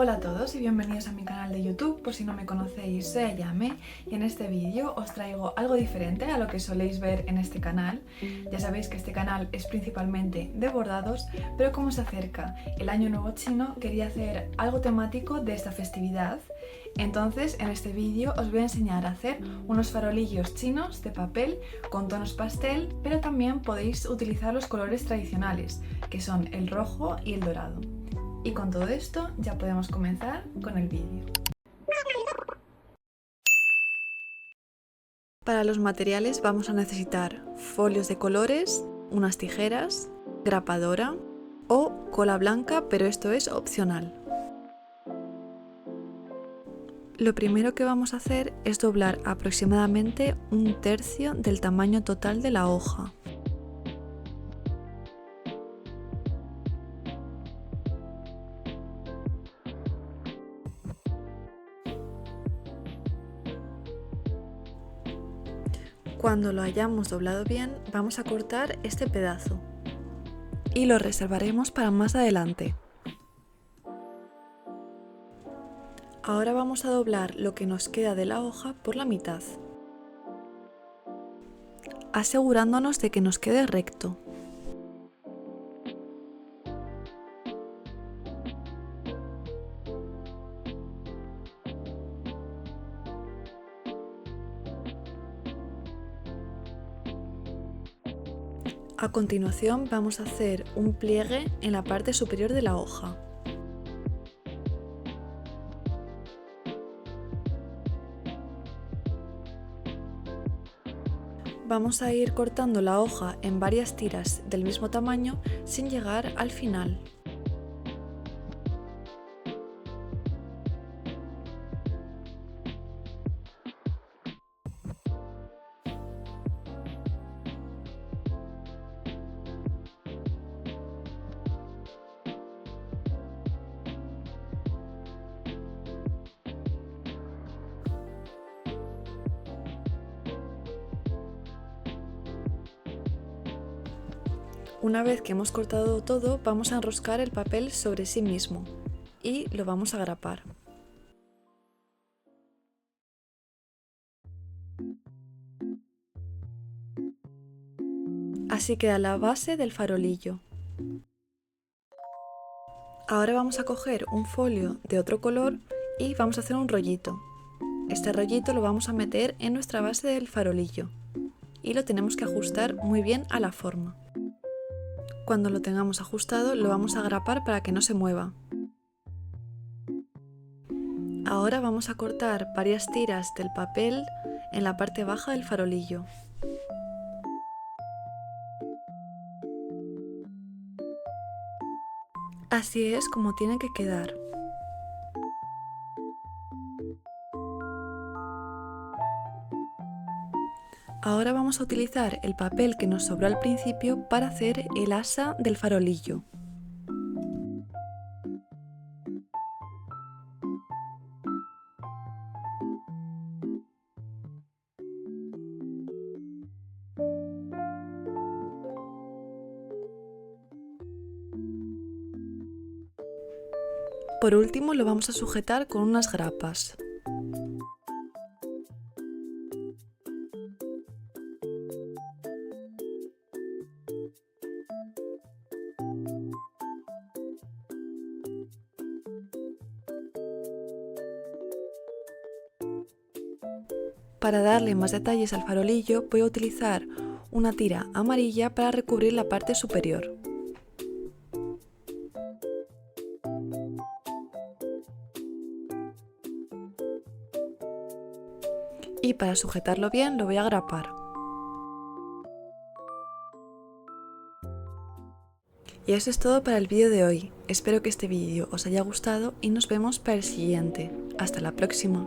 Hola a todos y bienvenidos a mi canal de YouTube. Por si no me conocéis, soy Ayame y en este vídeo os traigo algo diferente a lo que soléis ver en este canal. Ya sabéis que este canal es principalmente de bordados, pero como se acerca el Año Nuevo Chino, quería hacer algo temático de esta festividad. Entonces, en este vídeo os voy a enseñar a hacer unos farolillos chinos de papel con tonos pastel, pero también podéis utilizar los colores tradicionales, que son el rojo y el dorado. Y con todo esto ya podemos comenzar con el vídeo. Para los materiales vamos a necesitar folios de colores, unas tijeras, grapadora o cola blanca, pero esto es opcional. Lo primero que vamos a hacer es doblar aproximadamente 1/3 del tamaño total de la hoja. Cuando lo hayamos doblado bien, vamos a cortar este pedazo y lo reservaremos para más adelante. Ahora vamos a doblar lo que nos queda de la hoja por la mitad, asegurándonos de que nos quede recto. A continuación vamos a hacer un pliegue en la parte superior de la hoja. Vamos a ir cortando la hoja en varias tiras del mismo tamaño sin llegar al final. Una vez que hemos cortado todo, vamos a enroscar el papel sobre sí mismo y lo vamos a grapar. Así queda la base del farolillo. Ahora vamos a coger un folio de otro color y vamos a hacer un rollito. Este rollito lo vamos a meter en nuestra base del farolillo y lo tenemos que ajustar muy bien a la forma. Cuando lo tengamos ajustado lo vamos a grapar para que no se mueva. Ahora vamos a cortar varias tiras del papel en la parte baja del farolillo. Así es como tiene que quedar. Ahora vamos a utilizar el papel que nos sobró al principio para hacer el asa del farolillo. Por último lo vamos a sujetar con unas grapas. Para darle más detalles al farolillo voy a utilizar una tira amarilla para recubrir la parte superior. Y para sujetarlo bien lo voy a grapar. Y eso es todo para el vídeo de hoy. Espero que este vídeo os haya gustado y nos vemos para el siguiente. Hasta la próxima.